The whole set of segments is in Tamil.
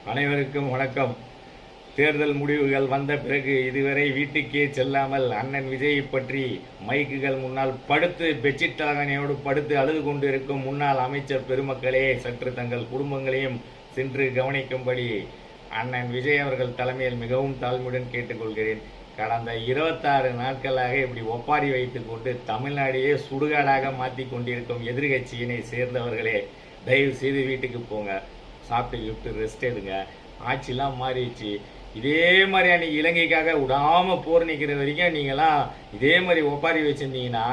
அனைவருக்கும் வணக்கம். தேர்தல் முடிவுகள் வந்த பிறகு இதுவரை வீட்டுக்கே செல்லாமல் அண்ணன் விஜயை பற்றி மைக்குகள் முன்னால் படுத்து பெட்ஷீட் தலகணையோடு படுத்து அழுது கொண்டிருக்கும் முன்னாள் அமைச்சர் பெருமக்களே, சற்று தங்கள் குடும்பங்களையும் சென்று கவனிக்கும்படி அண்ணன் விஜய் அவர்கள் தலைமையில் மிகவும் தாழ்மையுடன் கேட்டுக்கொள்கிறேன். கடந்த 26 நாட்களாக இப்படி ஒப்பாரி வைத்துக் கொண்டு தமிழ்நாடையே சுடுகாடாக மாற்றி கொண்டிருக்கும் எதிர்கட்சியினை சேர்ந்தவர்களே, தயவு செய்து வீட்டுக்கு போங்க, சாப்பிட்டு ரெஸ்ட் எடுங்க. ஆட்சிலாம் மாறிடுச்சு. இதே மாதிரி அன்னைக்கு இலங்கைக்காக விடாமல் போர் நிற்கிற வரைக்கும் நீங்களாம் இதே மாதிரி ஒப்பாரி வச்சுருந்தீங்கன்னா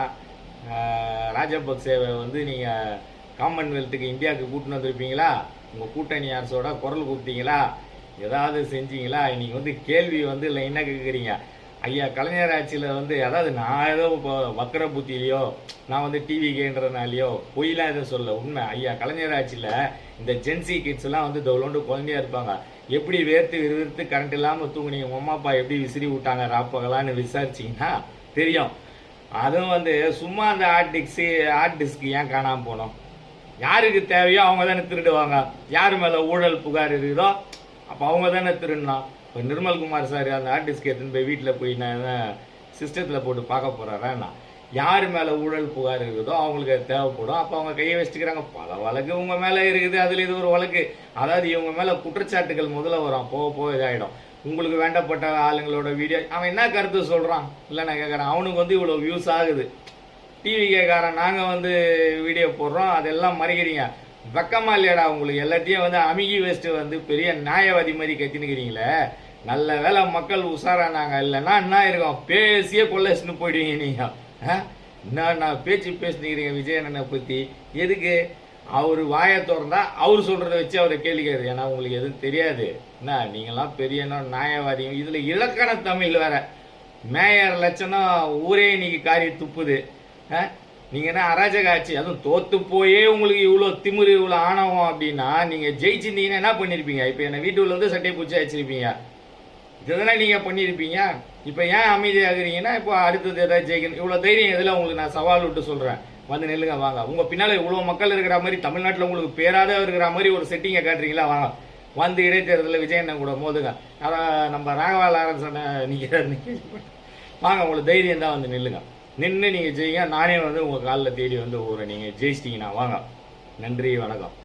ராஜபக்சேவை நீங்கள் காமன்வெல்த்துக்கு இந்தியாவுக்கு கூட்டின்னு வந்திருப்பீங்களா? உங்கள் கூட்டணி அரசோட குரல் கூப்பிட்டீங்களா? ஏதாவது செஞ்சீங்களா? இன்னைக்கு கேள்வி இல்லை என்ன கேட்குறீங்க? ஐயா கலைஞர் ஆட்சியில் அதாவது நான் ஏதோ இப்போ வக்கர புத்தியிலையோ நான் டிவிக்கேன்றதுனாலையோ பொய்லாம் எதுவும் சொல்ல, உண்மை. ஐயா கலைஞர் ஆட்சியில் இந்த ஜென்சி கிட்ஸ்லாம் தோலோண்டு குழந்தையா இருப்பாங்க. எப்படி வேர்த்து விறுவிறுத்து கரண்ட் இல்லாமல் தூங்குனீங்க, அம்மா அப்பா எப்படி விசிறி விட்டாங்க ராப்பகலான்னு விசாரிச்சிங்கன்னா தெரியும். அதுவும் சும்மா அந்த ஹார்ட் டிஸ்க் ஏன் காணாமல் போனோம்? யாருக்கு தேவையோ அவங்க தானே திருடுவாங்க. யார் மேலே ஊழல் புகார் இருக்குதோ அப்போ அவங்க தானே திருடணும். இப்போ நிர்மல்குமார் சார் அந்த ஹார்ட் டிஸ்க் எடுத்துன்னு போய் வீட்டில் போய் நான் சிஸ்டத்தில் போட்டு பார்க்க போகிறாரேன்னா, யார் மேலே ஊழல் புகார் இருக்குதோ அவங்களுக்கு அது தேவைப்படும். அப்போ அவங்க கையை வச்சுக்கிறாங்க. பல வழக்கு உங்கள் மேலே இருக்குது, அதில் இது ஒரு வழக்கு. அதாவது இவங்க மேலே குற்றச்சாட்டுகள் முதல்ல வரும், போக போக இதாகிடும். உங்களுக்கு வேண்டப்பட்ட ஆளுங்களோட வீடியோ அவன் என்ன கருத்து சொல்கிறான் இல்லை நான் கேட்குறேன். அவனுக்கு இவ்வளோ வியூஸ் ஆகுது. டிவி கேட்காரன் நாங்கள் வீடியோ போடுறோம், அதெல்லாம் மறைக்கிறீங்க. வெக்கமா இல்லையாடா உங்களுக்கு? எல்லாத்தையும் அமிகி வேஸ்ட்டு பெரிய நியாயவாதி மாதிரி கத்தினுக்கிறீங்களே. நல்ல வேலை மக்கள் உஷாரானாங்க. இல்லைன்னா என்ன இருக்கும், பேசியே கொள்ளச்சுன்னு போயிடுவீங்க நீங்கள். நான் பேச்சு பேசினுக்கிறீங்க விஜய் அண்ணனை பற்றி. எதுக்கு? அவர் வாயை திறந்தா அவர் சொல்கிறத வச்சு அவரை கேள்விக்காது. ஏன்னா உங்களுக்கு எதுவும் தெரியாது. என்ன நீங்களாம் பெரிய நியாயவாதி. இதில் இலக்கண தமிழ் வேற. மேயர் லட்சணம் ஊரே இன்னைக்கு காரி துப்புது. நீங்கள் என்ன அராஜக ஆட்சி, அதுவும் தோத்து போயே உங்களுக்கு இவ்வளோ திமிரு இவ்வளோ ஆணவம் அப்படின்னா நீங்கள் ஜெயிச்சிருந்தீங்கன்னா என்ன பண்ணியிருப்பீங்க? இப்போ என்னை வீட்டுல சட்டையை பூச்சி வச்சிருப்பீங்க. இதெல்லாம் நீங்கள் பண்ணியிருப்பீங்க. இப்போ ஏன் அமைதியாகிறீங்கன்னா இப்போ அடுத்தது ஏதாவது ஜெயிக்கணும் இவ்வளோ தைரியம் எதில் உங்களுக்கு நான் சவால் விட்டு சொல்கிறேன். நெல்லுங்க வாங்க. உங்கள் பின்னால் இவ்வளோ மக்கள் இருக்கிற மாதிரி, தமிழ்நாட்டில் உங்களுக்கு பேராத இருக்கிற மாதிரி ஒரு செட்டிங்கை காட்டுறீங்களா? வாங்க இடைத்தேர்தலில் விஜய் அண்ணன் கூட மோதுங்க. அதான் நம்ம ராகவா லாரன்ஸ் நீங்கள் வாங்க, உங்களுக்கு தைரியம் தான் நில்லுங்க. நின்று நீங்கள் ஜெயிங்க. நானே உங்கள் காலில் தேடி ஊரை நீங்கள் ஜெயிச்சிட்டிங்கன்னா வாங்க. நன்றி, வணக்கம்.